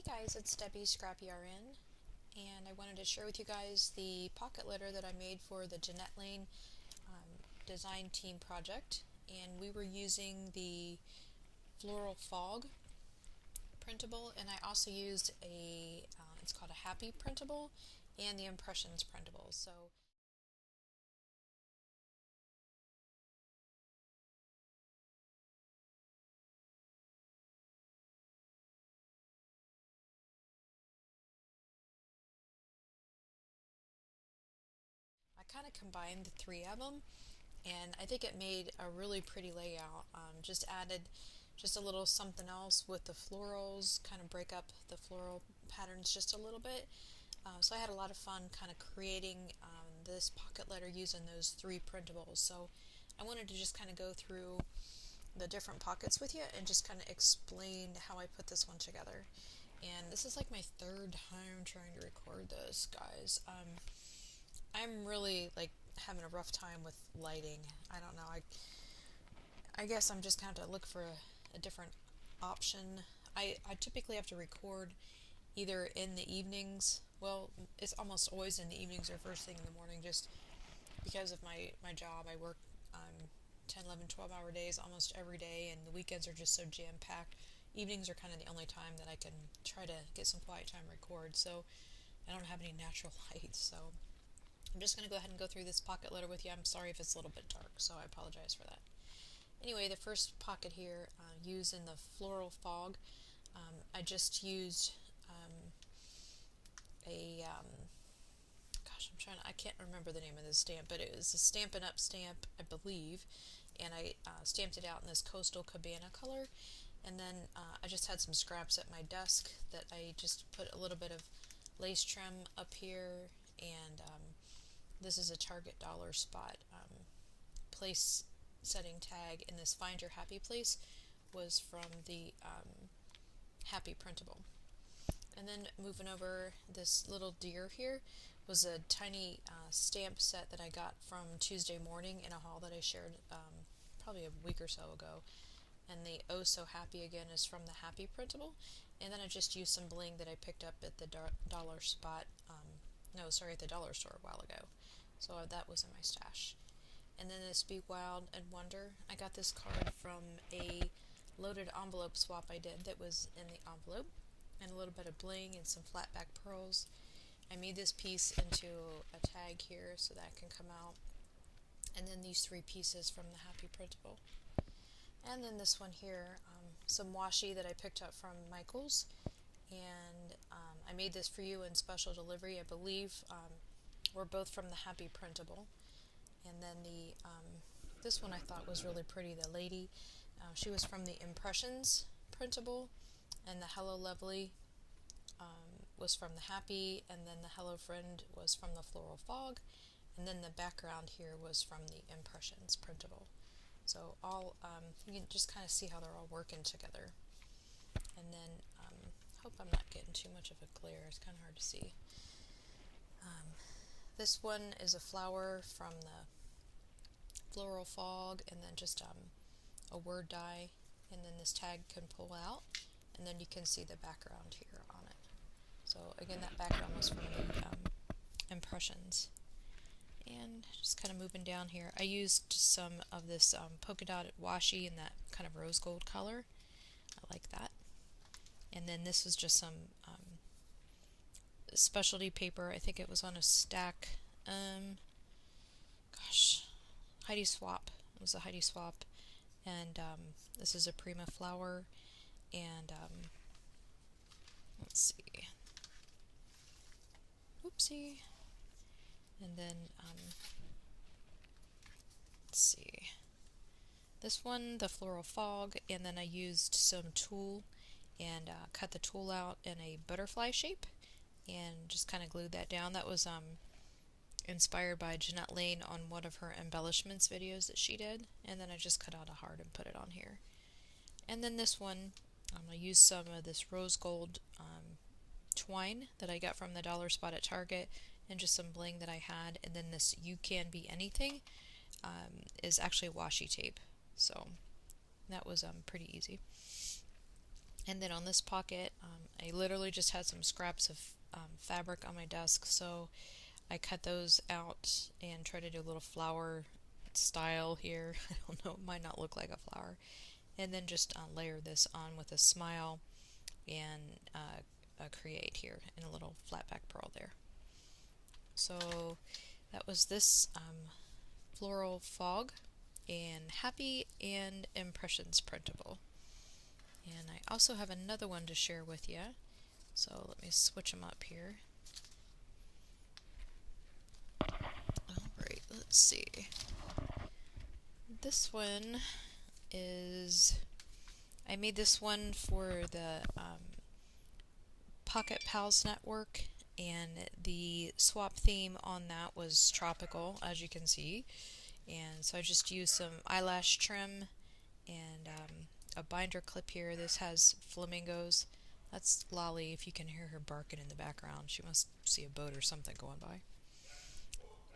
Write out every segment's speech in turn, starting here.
Guys, it's Debbie Scrappy RN, and I wanted to share with you guys the pocket letter that I made for the Jeanette Lane design team project. And we were using the Floral Fog printable, and I also used it's called a Happy printable, and the Impressions printable. So I kind of combined the three of them, and I think it made a really pretty layout. Just added just a little something else with the florals, kind of break up the floral patterns just a little bit. So I had a lot of fun kind of creating this pocket letter using those three printables. So I wanted to just kind of go through the different pockets with you and just kind of explain how I put this one together. And this is like my third time trying to record this, guys. I'm really like having a rough time with lighting. I don't know. I guess I'm just kind of look for a different option. I typically have to record either in the evenings. Well, it's almost always in the evenings or first thing in the morning, just because of my job. I work 10, 11, 12-hour days almost every day, and the weekends are just so jam-packed. Evenings are kind of the only time that I can try to get some quiet time record, so I don't have any natural light. So I'm just going to go ahead and go through this pocket letter with you. I'm sorry if it's a little bit dark, so I apologize for that. Anyway, the first pocket here, using the Floral Fog, I just used I can't remember the name of this stamp, but it was a Stampin' Up stamp, I believe, and I stamped it out in this Coastal Cabana color, and then I just had some scraps at my desk that I just put a little bit of lace trim up here, and this is a Target dollar spot place setting tag, and this Find Your Happy Place was from the Happy printable. And then moving over, this little deer here was a tiny stamp set that I got from Tuesday morning in a haul that I shared probably a week or so ago. And the Oh So Happy again is from the Happy printable. And then I just used some bling that I picked up at the dollar spot, at the dollar store a while ago. So that was in my stash. And then this Be Wild and Wonder, I got this card from a loaded envelope swap I did that was in the envelope, and a little bit of bling and some flat back pearls. I made this piece into a tag here so that can come out, and then these three pieces from the Happy printable. And then this one here, some washi that I picked up from Michael's, and I made this for you in special delivery. I believe we're both from the Happy printable. And then this one I thought was really pretty, the lady. She was from the Impressions printable, and the Hello Lovely was from the Happy, and then the Hello Friend was from the Floral Fog, and then the background here was from the Impressions printable. So all you can just kind of see how they're all working together. And then hope I'm not getting too much of a glare. It's kind of hard to see. This one is a flower from the Floral Fog, and then just a word die, and then this tag can pull out, and then you can see the background here on it. So again, that background was from the Impressions. And just kind of moving down here, I used some of this polka dotted washi in that kind of rose gold color. I like that. And then this was just some specialty paper. I think it was on a stack. Heidi Swap. It was a Heidi Swap. And this is a Prima flower. And let's see. Oopsie. And then let's see. This one, the Floral Fog, and then I used some tulle and cut the tulle out in a butterfly shape and just kind of glued that down. That was inspired by Jeanette Lane on one of her embellishments videos that she did, and then I just cut out a heart and put it on here. And then this one, I used some of this rose gold twine that I got from the dollar spot at Target, and just some bling that I had, and then this You Can Be Anything is actually washi tape, so that was pretty easy. And then on this pocket, I literally just had some scraps of fabric on my desk, so I cut those out and tried to do a little flower style here. I don't know, it might not look like a flower. And then just layer this on with a smile and a create here and a little flat back pearl there. So that was this floral fog and Happy and Impressions Printable. And I also have another one to share with you. So let me switch them up here. Alright, let's see. This one is, I made this one for the Pocket Pals Network, and the swap theme on that was tropical, as you can see. And so I just used some eyelash trim and a binder clip here. This has flamingos. That's Lolly, if you can hear her barking in the background. She must see a boat or something going by.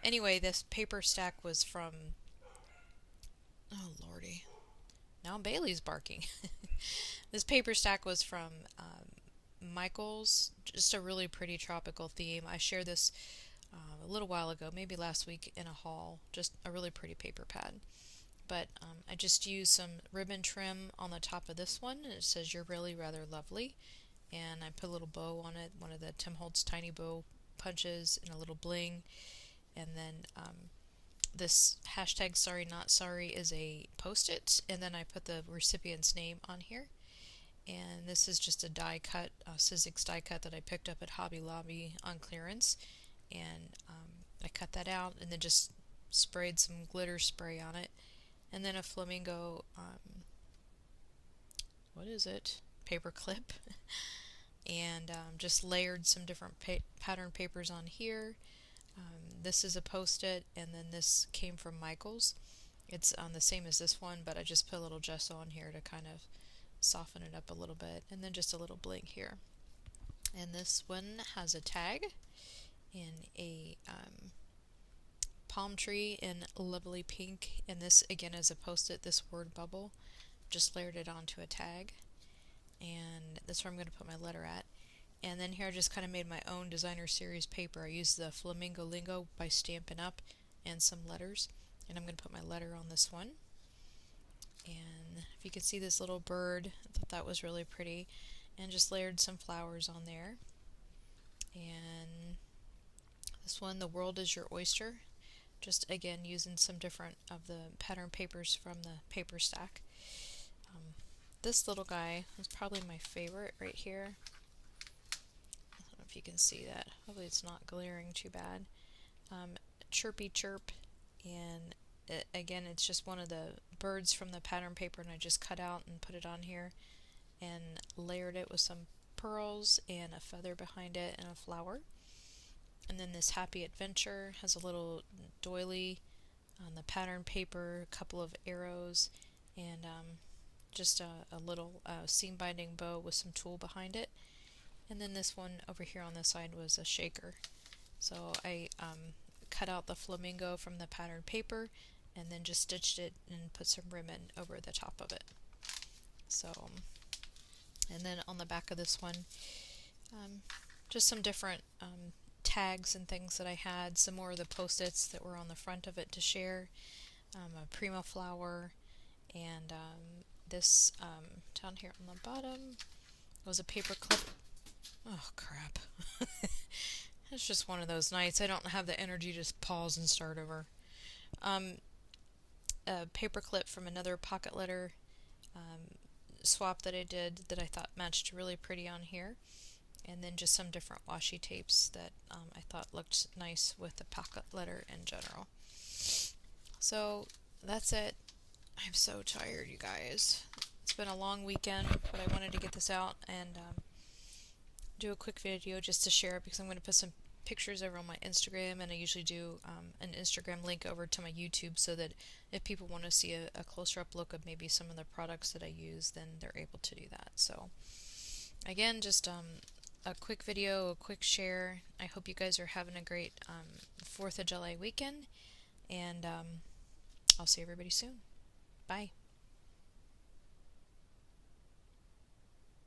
Anyway, this paper stack was from, oh lordy, now Bailey's barking. This paper stack was from Michael's, just a really pretty tropical theme. I shared this a little while ago, maybe last week in a haul, just a really pretty paper pad. But I just used some ribbon trim on the top of this one, and it says "You're really rather lovely," and I put a little bow on it, one of the Tim Holtz tiny bow punches, and a little bling. And then this hashtag sorry not sorry is a post-it, and then I put the recipient's name on here. And this is just a die cut, Sizzix die cut that I picked up at Hobby Lobby on clearance, and I cut that out and then just sprayed some glitter spray on it, and then a flamingo what is it, paper clip, and just layered some different pattern papers on here. This is a post-it, and then this came from Michael's. It's the same as this one, but I just put a little gesso on here to kind of soften it up a little bit, and then just a little bling here. And this one has a tag in a palm tree in lovely pink, and this again is a post-it, this word bubble. Just layered it onto a tag, and that's where I'm going to put my letter at. And then here I just kind of made my own designer series paper. I used the Flamingo Lingo by Stampin' Up and some letters, and I'm going to put my letter on this one. And if you can see this little bird, I thought that was really pretty, and just layered some flowers on there. And this one, The World is Your Oyster, just again using some different of the pattern papers from the paper stack. This little guy is probably my favorite right here. I don't know if you can see that. Hopefully it's not glaring too bad. Chirpy Chirp, and again it's just one of the birds from the pattern paper, and I just cut out and put it on here and layered it with some pearls and a feather behind it and a flower. And then this Happy Adventure has a little doily on the pattern paper, a couple of arrows, and just a little seam binding bow with some tulle behind it. And then this one over here on this side was a shaker. So I cut out the flamingo from the pattern paper and then just stitched it and put some ribbon over the top of it. So, and then on the back of this one, just some different tags and things that I had, some more of the post-its that were on the front of it to share, a prima flower, and this down here on the bottom was a paper clip. Oh crap. It's just one of those nights. I don't have the energy to pause and start over. A paper clip from another pocket letter swap that I did that I thought matched really pretty on here. And then just some different washi tapes that I thought looked nice with the pocket letter in general. So that's it. I'm so tired, you guys. It's been a long weekend, but I wanted to get this out and do a quick video just to share it, because I'm going to put some pictures over on my Instagram, and I usually do an Instagram link over to my YouTube, so that if people want to see a closer up look of maybe some of the products that I use, then they're able to do that. So again, just a quick video, a quick share. I hope you guys are having a great 4th of July weekend, and I'll see everybody soon. Bye.